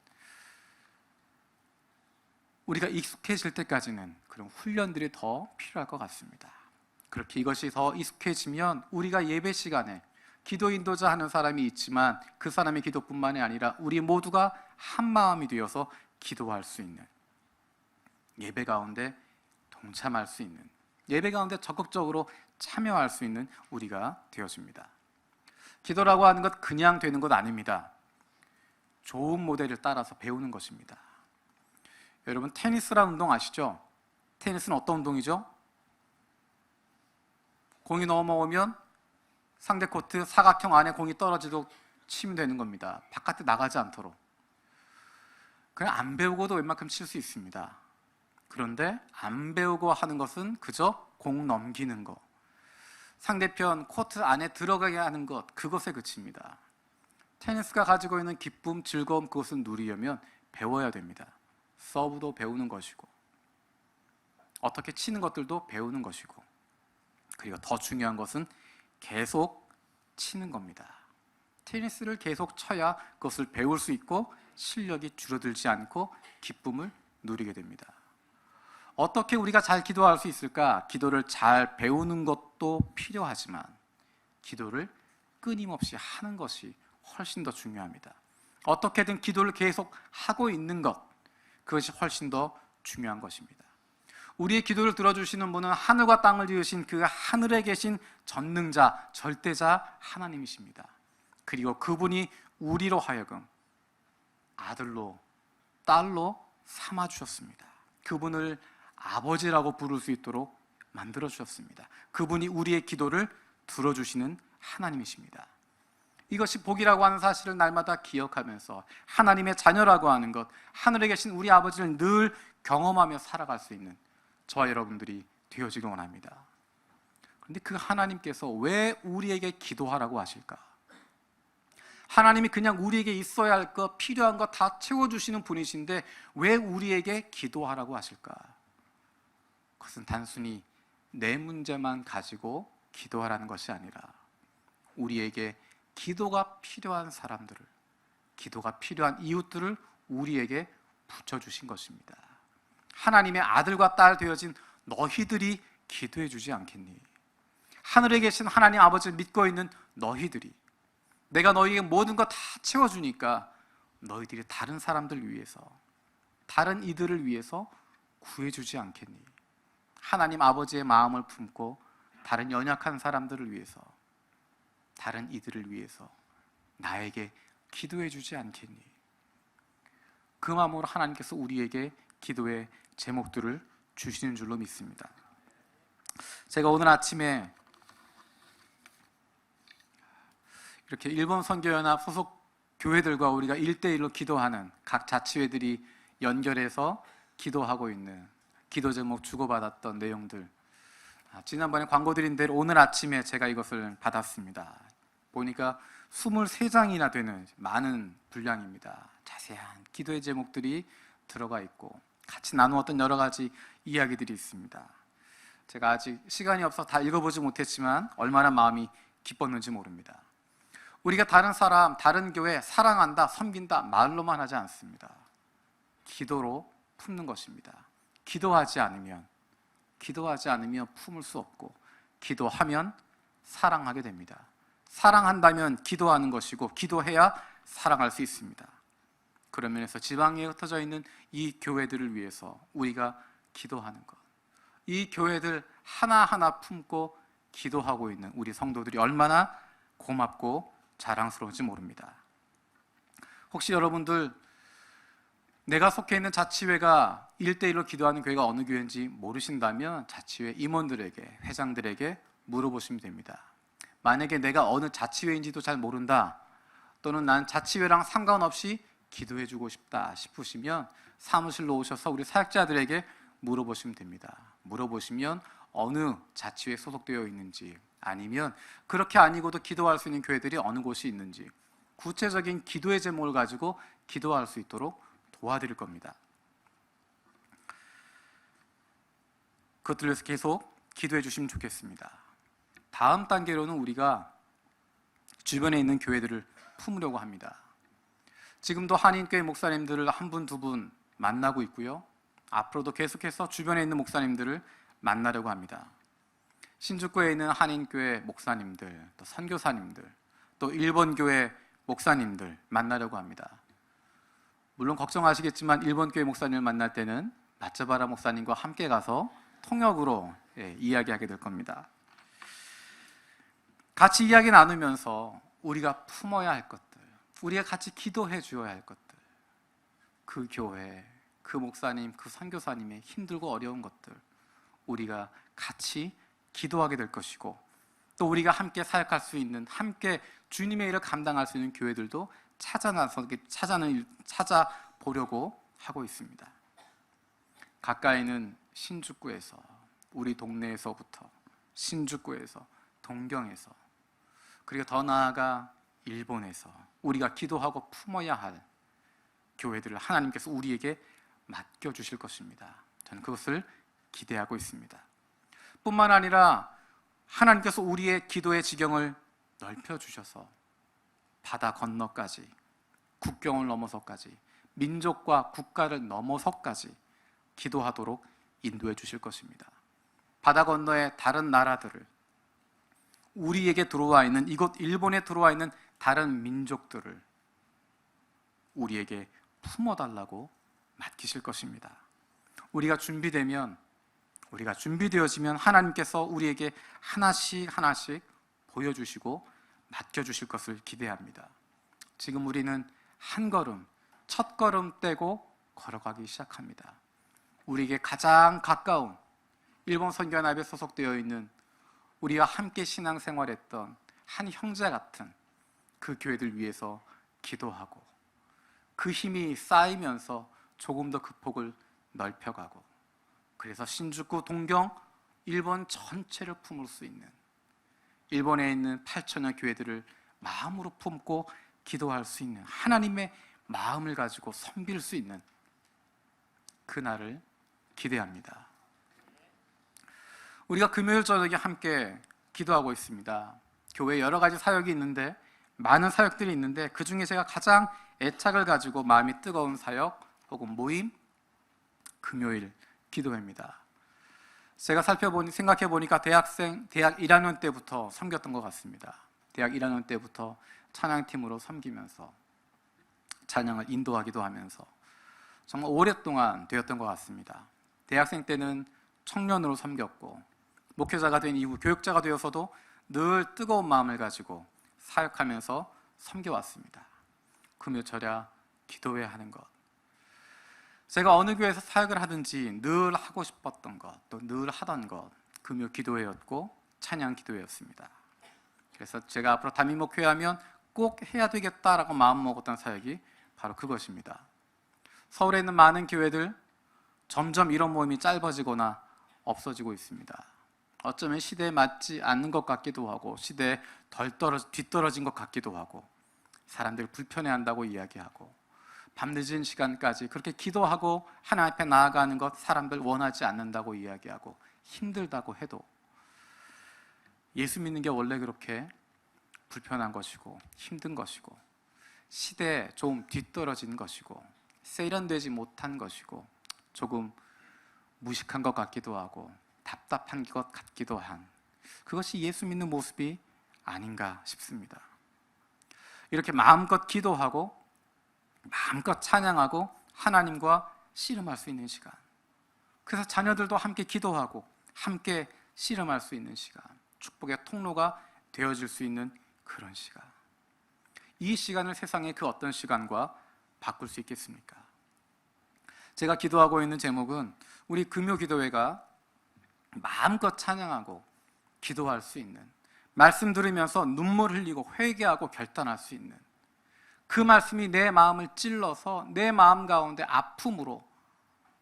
우리가 익숙해질 때까지는 그런 훈련들이 더 필요할 것 같습니다. 그렇게 이것이 더 익숙해지면 우리가 예배 시간에 기도 인도자 하는 사람이 있지만 그 사람의 기도뿐만이 아니라 우리 모두가 한 마음이 되어서 기도할 수 있는, 예배 가운데 동참할 수 있는, 예배 가운데 적극적으로 참여할 수 있는 우리가 되어집니다. 기도라고 하는 것 그냥 되는 것 아닙니다. 좋은 모델을 따라서 배우는 것입니다. 여러분, 테니스라는 운동 아시죠? 테니스는 어떤 운동이죠? 공이 넘어오면 상대 코트 사각형 안에 공이 떨어지도록 치면 되는 겁니다. 바깥에 나가지 않도록. 그냥 안 배우고도 웬만큼 칠 수 있습니다. 그런데 안 배우고 하는 것은 그저 공 넘기는 것, 상대편 코트 안에 들어가게 하는 것, 그것에 그칩니다. 테니스가 가지고 있는 기쁨, 즐거움, 그것을 누리려면 배워야 됩니다. 서브도 배우는 것이고 어떻게 치는 것들도 배우는 것이고, 그리고 더 중요한 것은 계속 치는 겁니다. 테니스를 계속 쳐야 그것을 배울 수 있고 실력이 줄어들지 않고 기쁨을 누리게 됩니다. 어떻게 우리가 잘 기도할 수 있을까? 기도를 잘 배우는 것도 필요하지만 기도를 끊임없이 하는 것이 훨씬 더 중요합니다. 어떻게든 기도를 계속 하고 있는 것, 그것이 훨씬 더 중요한 것입니다. 우리의 기도를 들어주시는 분은 하늘과 땅을 지으신 그 하늘에 계신 전능자, 절대자 하나님이십니다. 그리고 그분이 우리로 하여금 아들로, 딸로 삼아주셨습니다. 그분을 아버지라고 부를 수 있도록 만들어주셨습니다. 그분이 우리의 기도를 들어주시는 하나님이십니다. 이것이 복이라고 하는 사실을 날마다 기억하면서 하나님의 자녀라고 하는 것, 하늘에 계신 우리 아버지를 늘 경험하며 살아갈 수 있는 저와 여러분들이 되어지길 원합니다. 그런데 그 하나님께서 왜 우리에게 기도하라고 하실까? 하나님이 그냥 우리에게 있어야 할 것, 필요한 것 다 채워주시는 분이신데 왜 우리에게 기도하라고 하실까? 그것은 단순히 내 문제만 가지고 기도하라는 것이 아니라 우리에게 기도가 필요한 사람들을, 기도가 필요한 이웃들을 우리에게 붙여주신 것입니다. 하나님의 아들과 딸 되어진 너희들이 기도해 주지 않겠니? 하늘에 계신 하나님 아버지를 믿고 있는 너희들이, 내가 너희에게 모든 거 다 채워주니까 너희들이 다른 사람들 위해서, 다른 이들을 위해서 구해주지 않겠니? 하나님 아버지의 마음을 품고 다른 연약한 사람들을 위해서, 다른 이들을 위해서 나에게 기도해주지 않겠니? 그 마음으로 하나님께서 우리에게 기도의 제목들을 주시는 줄로 믿습니다. 제가 오늘 아침에 이렇게 일본 선교연합 소속 교회들과 우리가 1대1로 기도하는 각 자치회들이 연결해서 기도하고 있는 기도 제목 주고받았던 내용들, 지난번에 광고 드린 대로 오늘 아침에 제가 이것을 받았습니다. 보니까 23장이나 되는 많은 분량입니다. 자세한 기도의 제목들이 들어가 있고 같이 나누었던 여러 가지 이야기들이 있습니다. 제가 아직 시간이 없어 다 읽어보지 못했지만 얼마나 마음이 기뻤는지 모릅니다. 우리가 다른 사람, 다른 교회 사랑한다, 섬긴다 말로만 하지 않습니다. 기도로 품는 것입니다. 기도하지 않으면 품을 수 없고, 기도하면 사랑하게 됩니다. 사랑한다면 기도하는 것이고, 기도해야 사랑할 수 있습니다. 그런 면에서 지방에 흩어져 있는 이 교회들을 위해서 우리가 기도하는 것, 이 교회들 하나하나 품고 기도하고 있는 우리 성도들이 얼마나 고맙고 자랑스러운지 모릅니다. 혹시 여러분들 내가 속해 있는 자치회가 1대1로 기도하는 교회가 어느 교회인지 모르신다면 자치회 임원들에게, 회장들에게 물어보시면 됩니다. 만약에 내가 어느 자치회인지도 잘 모른다, 또는 난 자치회랑 상관없이 기도해주고 싶다 싶으시면 사무실로 오셔서 우리 사역자들에게 물어보시면 됩니다. 물어보시면 어느 자치회에 소속되어 있는지, 아니면 그렇게 아니고도 기도할 수 있는 교회들이 어느 곳이 있는지 구체적인 기도의 제목을 가지고 기도할 수 있도록 도와드릴 겁니다. 그것들을 위해서 계속 기도해 주시면 좋겠습니다. 다음 단계로는 우리가 주변에 있는 교회들을 품으려고 합니다. 지금도 한인교회 목사님들을 한 분, 두 분 만나고 있고요. 앞으로도 계속해서 주변에 있는 목사님들을 만나려고 합니다. 신주교에 있는 한인교회 목사님들, 또 선교사님들, 또 일본교회 목사님들 만나려고 합니다. 물론 걱정하시겠지만 일본교회 목사님을 만날 때는 마츠바라 목사님과 함께 가서 통역으로 이야기하게 될 겁니다. 같이 이야기 나누면서 우리가 품어야 할 것들, 우리가 같이 기도해 주어야 할 것들, 그 교회, 그 목사님, 그 선교사님의 힘들고 어려운 것들 우리가 같이 기도하게 될 것이고, 또 우리가 함께 사역할 수 있는, 함께 주님의 일을 감당할 수 있는 교회들도 찾아보려고 하고 있습니다. 가까이는 신주쿠에서, 우리 동네에서부터 신주쿠에서, 동경에서, 그리고 더 나아가 일본에서 우리가 기도하고 품어야 할 교회들을 하나님께서 우리에게 맡겨주실 것입니다. 저는 그것을 기대하고 있습니다. 뿐만 아니라 하나님께서 우리의 기도의 지경을 넓혀주셔서 바다 건너까지, 국경을 넘어서까지, 민족과 국가를 넘어서까지 기도하도록 인도해 주실 것입니다. 바다 건너의 다른 나라들을, 우리에게 들어와 있는, 이곳 일본에 들어와 있는 다른 민족들을 우리에게 품어달라고 맡기실 것입니다. 우리가 준비되어지면 하나님께서 우리에게 하나씩 하나씩 보여주시고 맡겨주실 것을 기대합니다. 지금 우리는 한 걸음, 첫 걸음 떼고 걸어가기 시작합니다. 우리에게 가장 가까운 일본 선교연합에 소속되어 있는, 우리와 함께 신앙생활했던 한 형제 같은 그 교회들 위해서 기도하고, 그 힘이 쌓이면서 조금 더 그 폭을 넓혀가고, 그래서 신주쿠, 동경, 일본 전체를 품을 수 있는, 일본에 있는 8천여 교회들을 마음으로 품고 기도할 수 있는, 하나님의 마음을 가지고 섬길 수 있는 그날을 기대합니다. 우리가 금요일 저녁에 함께 기도하고 있습니다. 교회에 여러 가지 사역이 있는데, 많은 사역들이 있는데, 그 중에 제가 가장 애착을 가지고 마음이 뜨거운 사역 혹은 모임, 금요일 기도회입니다. 제가 생각해 보니까 대학 1학년 때부터 섬겼던 것 같습니다. 대학 1학년 때부터 찬양팀으로 섬기면서 찬양을 인도하기도 하면서 정말 오랫동안 되었던 것 같습니다. 대학생 때는 청년으로 섬겼고 목회자가 된 이후 교육자가 되어서도 늘 뜨거운 마음을 가지고 사역하면서 섬겨왔습니다. 금요철야 기도해야 하는 것, 제가 어느 교회에서 사역을 하든지 늘 하고 싶었던 것, 또 늘 하던 것, 금요 기도회였고 찬양 기도회였습니다. 그래서 제가 앞으로 담임목회 하면 꼭 해야 되겠다라고 마음먹었던 사역이 바로 그것입니다. 서울에 있는 많은 교회들 점점 이런 모임이 짧아지거나 없어지고 있습니다. 어쩌면 시대에 맞지 않는 것 같기도 하고 시대에 뒤떨어진 것 같기도 하고 사람들 불편해한다고 이야기하고 밤늦은 시간까지 그렇게 기도하고 하나님 앞에 나아가는 것 사람들 원하지 않는다고 이야기하고 힘들다고 해도 예수 믿는 게 원래 그렇게 불편한 것이고 힘든 것이고 시대에 좀 뒤떨어진 것이고 세련되지 못한 것이고 조금 무식한 것 같기도 하고 답답한 것 같기도 한 그것이 예수 믿는 모습이 아닌가 싶습니다. 이렇게 마음껏 기도하고 마음껏 찬양하고 하나님과 씨름할 수 있는 시간, 그래서 자녀들도 함께 기도하고 함께 씨름할 수 있는 시간, 축복의 통로가 되어질 수 있는 그런 시간, 이 시간을 세상의 그 어떤 시간과 바꿀 수 있겠습니까? 제가 기도하고 있는 제목은 우리 금요기도회가 마음껏 찬양하고 기도할 수 있는, 말씀 들으면서 눈물 흘리고 회개하고 결단할 수 있는 그 말씀이 내 마음을 찔러서 내 마음 가운데 아픔으로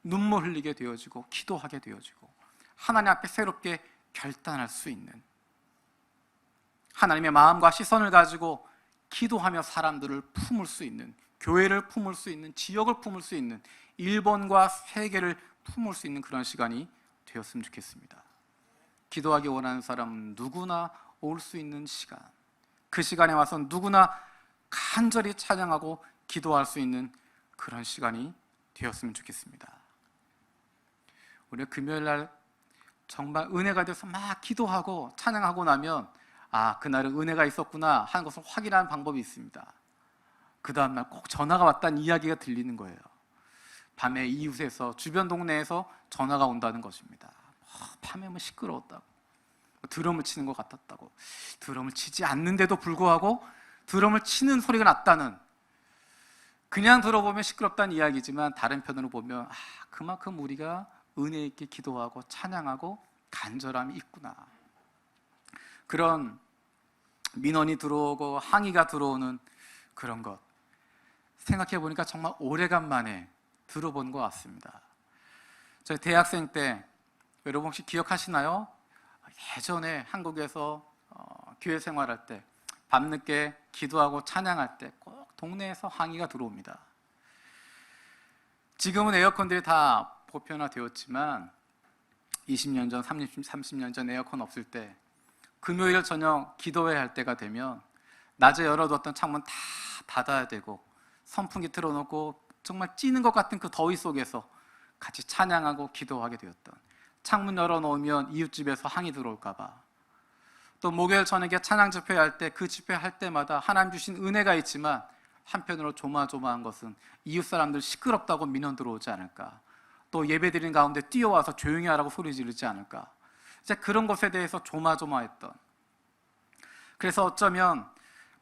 눈물 흘리게 되어지고 기도하게 되어지고 하나님 앞에 새롭게 결단할 수 있는, 하나님의 마음과 시선을 가지고 기도하며 사람들을 품을 수 있는, 교회를 품을 수 있는, 지역을 품을 수 있는, 일본과 세계를 품을 수 있는 그런 시간이 되었으면 좋겠습니다. 기도하기 원하는 사람은 누구나 올 수 있는 시간, 그 시간에 와서 누구나 간절히 찬양하고 기도할 수 있는 그런 시간이 되었으면 좋겠습니다. 우리 금요일 날 정말 은혜가 돼서 막 기도하고 찬양하고 나면 아, 그날은 은혜가 있었구나 하는 것을 확인하는 방법이 있습니다. 그 다음날 꼭 전화가 왔다는 이야기가 들리는 거예요. 밤에 이웃에서 주변 동네에서 전화가 온다는 것입니다. 밤에 뭐 시끄러웠다고, 드럼을 치는 것 같았다고, 드럼을 치지 않는데도 불구하고 드럼을 치는 소리가 났다는, 그냥 들어보면 시끄럽다는 이야기지만 다른 편으로 보면 그만큼 우리가 은혜 있게 기도하고 찬양하고 간절함이 있구나, 그런 민원이 들어오고 항의가 들어오는 그런 것 생각해 보니까 정말 오래간만에 들어본 것 같습니다. 저희 대학생 때 여러분 혹시 기억하시나요? 예전에 한국에서 교회 생활할 때 밤늦게 기도하고 찬양할 때 꼭 동네에서 항의가 들어옵니다. 지금은 에어컨들이 다 보편화되었지만 20년 전, 30년 전 에어컨 없을 때 금요일 저녁 기도회 할 때가 되면 낮에 열어뒀던 창문 다 닫아야 되고 선풍기 틀어놓고 정말 찌는 것 같은 그 더위 속에서 같이 찬양하고 기도하게 되었던, 창문 열어놓으면 이웃집에서 항의 들어올까 봐, 또 목요일 저녁에 찬양 집회할 때 그 집회할 때마다 하나님 주신 은혜가 있지만 한편으로 조마조마한 것은 이웃 사람들 시끄럽다고 민원 들어오지 않을까, 또 예배드리는 가운데 뛰어와서 조용히 하라고 소리 지르지 않을까, 이제 그런 것에 대해서 조마조마했던, 그래서 어쩌면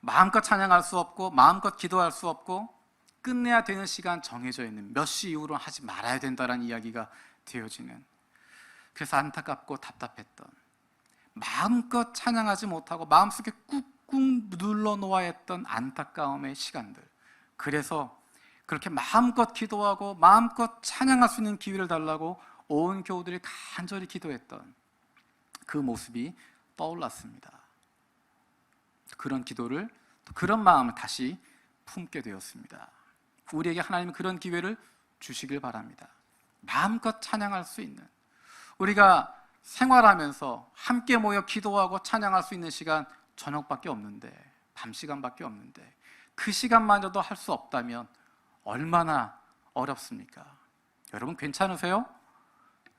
마음껏 찬양할 수 없고 마음껏 기도할 수 없고 끝내야 되는 시간 정해져 있는, 몇 시 이후로 하지 말아야 된다는 이야기가 되어지는, 그래서 안타깝고 답답했던, 마음껏 찬양하지 못하고 마음속에 꾹꾹 눌러놓아야 했던 안타까움의 시간들, 그래서 그렇게 마음껏 기도하고 마음껏 찬양할 수 있는 기회를 달라고 온 교우들이 간절히 기도했던 그 모습이 떠올랐습니다. 그런 기도를, 그런 마음을 다시 품게 되었습니다. 우리에게 하나님은 그런 기회를 주시길 바랍니다. 마음껏 찬양할 수 있는, 우리가 생활하면서 함께 모여 기도하고 찬양할 수 있는 시간 저녁밖에 없는데, 밤 시간밖에 없는데 그 시간마저도 할 수 없다면 얼마나 어렵습니까? 여러분 괜찮으세요?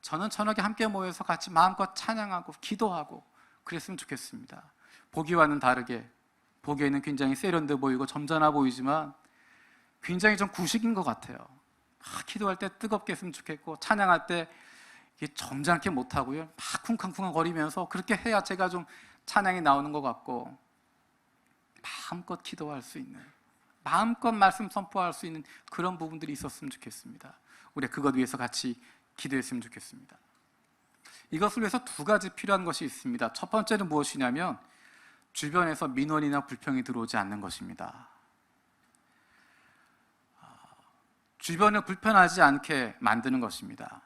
저는 저녁에 함께 모여서 같이 마음껏 찬양하고 기도하고 그랬으면 좋겠습니다. 보기와는 다르게 보기에는 굉장히 세련돼 보이고 점잖아 보이지만 굉장히 좀 구식인 것 같아요. 기도할 때 뜨겁게 했으면 좋겠고, 찬양할 때 이게 점잖게 못하고요, 막 쿵쾅쿵쾅 거리면서 그렇게 해야 제가 좀 찬양이 나오는 것 같고, 마음껏 기도할 수 있는, 마음껏 말씀 선포할 수 있는 그런 부분들이 있었으면 좋겠습니다. 우리 그것 위해서 같이 기도했으면 좋겠습니다. 이것을 위해서 두 가지 필요한 것이 있습니다. 첫 번째는 무엇이냐면 주변에서 민원이나 불평이 들어오지 않는 것입니다. 주변을 불편하지 않게 만드는 것입니다.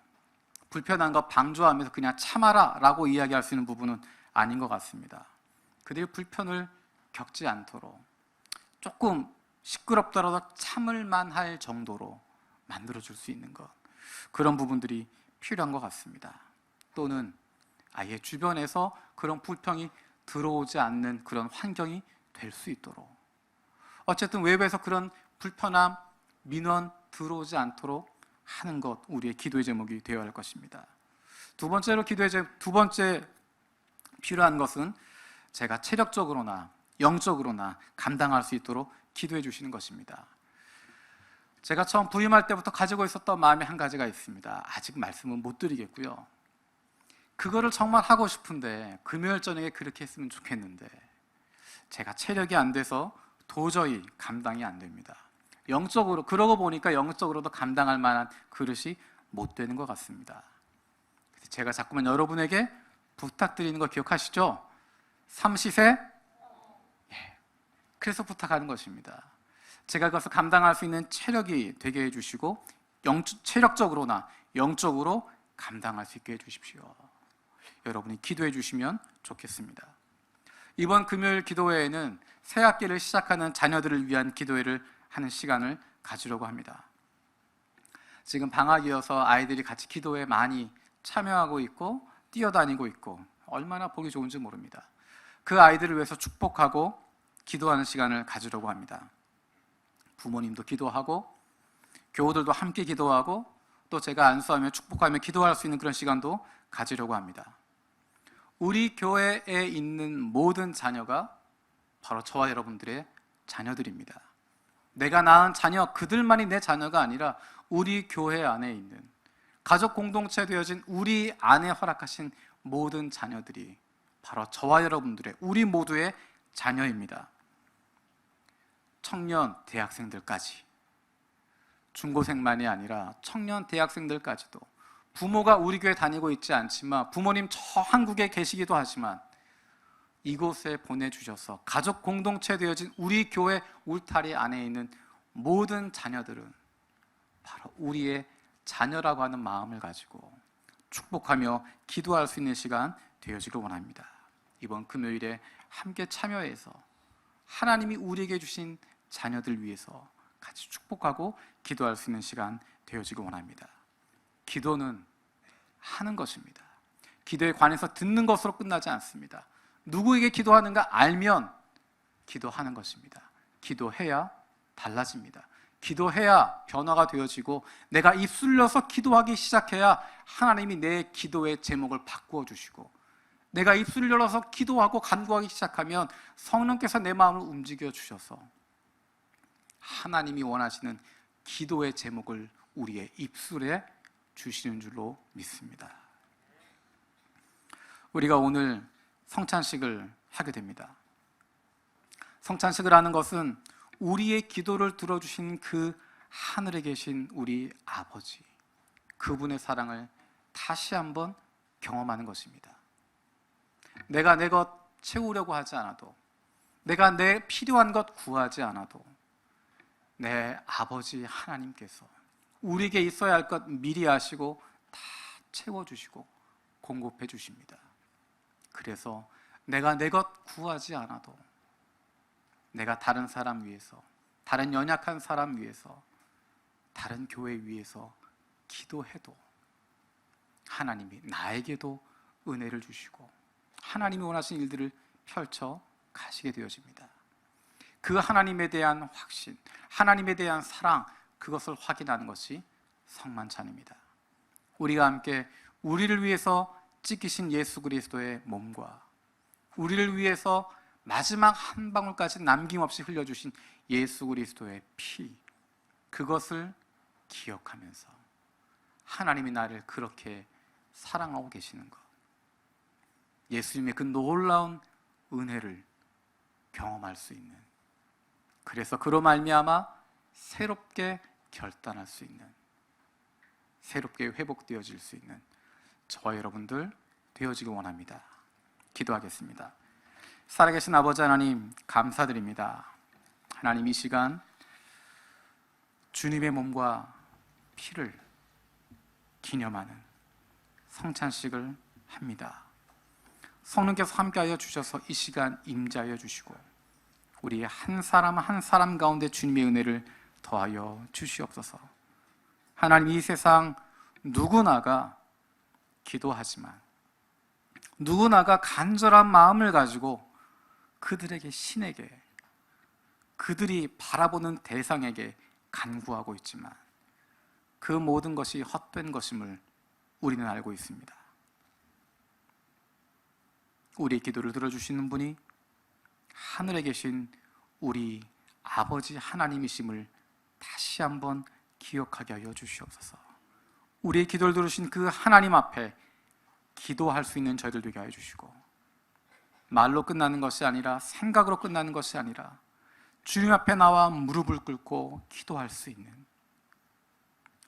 불편한 것 방조하면서 그냥 참아라 라고 이야기할 수 있는 부분은 아닌 것 같습니다. 그들이 불편을 겪지 않도록 조금 시끄럽더라도 참을 만할 정도로 만들어줄 수 있는 것, 그런 부분들이 필요한 것 같습니다. 또는 아예 주변에서 그런 불평이 들어오지 않는 그런 환경이 될 수 있도록, 어쨌든 외부에서 그런 불편함, 민원 들어오지 않도록 하는 것, 우리의 기도의 제목이 되어야 할 것입니다. 두 번째 필요한 것은 제가 체력적으로나 영적으로나 감당할 수 있도록 기도해 주시는 것입니다. 제가 처음 부임할 때부터 가지고 있었던 마음이 한 가지가 있습니다. 아직 말씀은 못 드리겠고요, 그거를 정말 하고 싶은데 금요일 저녁에 그렇게 했으면 좋겠는데 제가 체력이 안 돼서 도저히 감당이 안 됩니다. 영적으로, 그러고 보니까 영적으로도 감당할 만한 그릇이 못 되는 것 같습니다. 제가 자꾸만 여러분에게 부탁드리는 거 기억하시죠? 삼시세? 그래서 부탁하는 것입니다. 제가 그것을 감당할 수 있는 체력이 되게 해주시고, 체력적으로나 영적으로 감당할 수 있게 해주십시오. 여러분이 기도해 주시면 좋겠습니다. 이번 금요일 기도회에는 새 학기를 시작하는 자녀들을 위한 기도회를 하는 시간을 가지려고 합니다. 지금 방학이어서 아이들이 같이 기도회에 많이 참여하고 있고 뛰어다니고 있고 얼마나 보기 좋은지 모릅니다. 그 아이들을 위해서 축복하고 기도하는 시간을 가지려고 합니다. 부모님도 기도하고 교우들도 함께 기도하고 또 제가 안수하며 축복하며 기도할 수 있는 그런 시간도 가지려고 합니다. 우리 교회에 있는 모든 자녀가 바로 저와 여러분들의 자녀들입니다. 내가 낳은 자녀, 그들만이 내 자녀가 아니라 우리 교회 안에 있는 가족 공동체 되어진 우리 안에 허락하신 모든 자녀들이 바로 저와 여러분들의, 우리 모두의 자녀입니다. 청년, 대학생들까지, 중고생만이 아니라 청년, 대학생들까지도, 부모가 우리 교회 다니고 있지 않지만 부모님 저 한국에 계시기도 하지만 이곳에 보내주셔서 가족 공동체 되어진 우리 교회 울타리 안에 있는 모든 자녀들은 바로 우리의 자녀라고 하는 마음을 가지고 축복하며 기도할 수 있는 시간 되어지길 원합니다. 이번 금요일에 함께 참여해서 하나님이 우리에게 주신 자녀들 위해서 같이 축복하고 기도할 수 있는 시간 되어지길 원합니다. 기도는 하는 것입니다. 기도에 관해서 듣는 것으로 끝나지 않습니다. 누구에게 기도하는가 알면 기도하는 것입니다. 기도해야 달라집니다. 기도해야 변화가 되어지고 내가 입술려서 기도하기 시작해야 하나님이 내 기도의 제목을 바꾸어 주시고, 내가 입술을 열어서 기도하고 간구하기 시작하면 성령께서 내 마음을 움직여 주셔서 하나님이 원하시는 기도의 제목을 우리의 입술에 주시는 줄로 믿습니다. 우리가 오늘 성찬식을 하게 됩니다. 성찬식을 하는 것은 우리의 기도를 들어주신 그 하늘에 계신 우리 아버지, 그분의 사랑을 다시 한번 경험하는 것입니다. 내가 내 것 채우려고 하지 않아도, 내가 내 필요한 것 구하지 않아도 내 아버지 하나님께서 우리에게 있어야 할 것 미리 아시고 다 채워주시고 공급해 주십니다. 그래서 내가 내 것 구하지 않아도, 내가 다른 사람 위해서, 다른 연약한 사람 위해서, 다른 교회 위해서 기도해도 하나님이 나에게도 은혜를 주시고 하나님이 원하시는 일들을 펼쳐 가시게 되어집니다. 그 하나님에 대한 확신, 하나님에 대한 사랑, 그것을 확인하는 것이 성만찬입니다. 우리가 함께 우리를 위해서 찢기신 예수 그리스도의 몸과 우리를 위해서 마지막 한 방울까지 남김없이 흘려주신 예수 그리스도의 피, 그것을 기억하면서 하나님이 나를 그렇게 사랑하고 계시는 것, 예수님의 그 놀라운 은혜를 경험할 수 있는, 그래서 그로 말미암아 새롭게 결단할 수 있는, 새롭게 회복되어질 수 있는 저와 여러분들 되어지기 원합니다. 기도하겠습니다. 살아계신 아버지 하나님, 감사드립니다. 하나님, 이 시간 주님의 몸과 피를 기념하는 성찬식을 합니다. 성령께서 함께하여 주셔서 이 시간 임재하여 주시고 우리 한 사람 한 사람 가운데 주님의 은혜를 더하여 주시옵소서. 하나님, 이 세상 누구나가 기도하지만, 누구나가 간절한 마음을 가지고 그들에게, 신에게, 그들이 바라보는 대상에게 간구하고 있지만 그 모든 것이 헛된 것임을 우리는 알고 있습니다. 우리의 기도를 들어주시는 분이 하늘에 계신 우리 아버지 하나님이심을 다시 한번 기억하게 하여 주시옵소서. 우리의 기도를 들으신 그 하나님 앞에 기도할 수 있는 저희들 되게 하여 주시고, 말로 끝나는 것이 아니라, 생각으로 끝나는 것이 아니라 주님 앞에 나와 무릎을 꿇고 기도할 수 있는,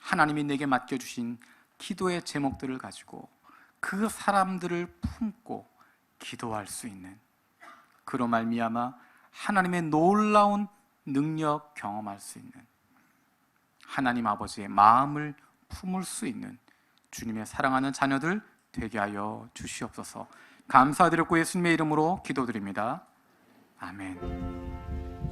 하나님이 내게 맡겨주신 기도의 제목들을 가지고 그 사람들을 품고 기도할 수 있는, 그로 말미암아 하나님의 놀라운 능력 경험할 수 있는, 하나님 아버지의 마음을 품을 수 있는 주님의 사랑하는 자녀들 되게 하여 주시옵소서. 감사드렸고 예수님의 이름으로 기도드립니다. 아멘.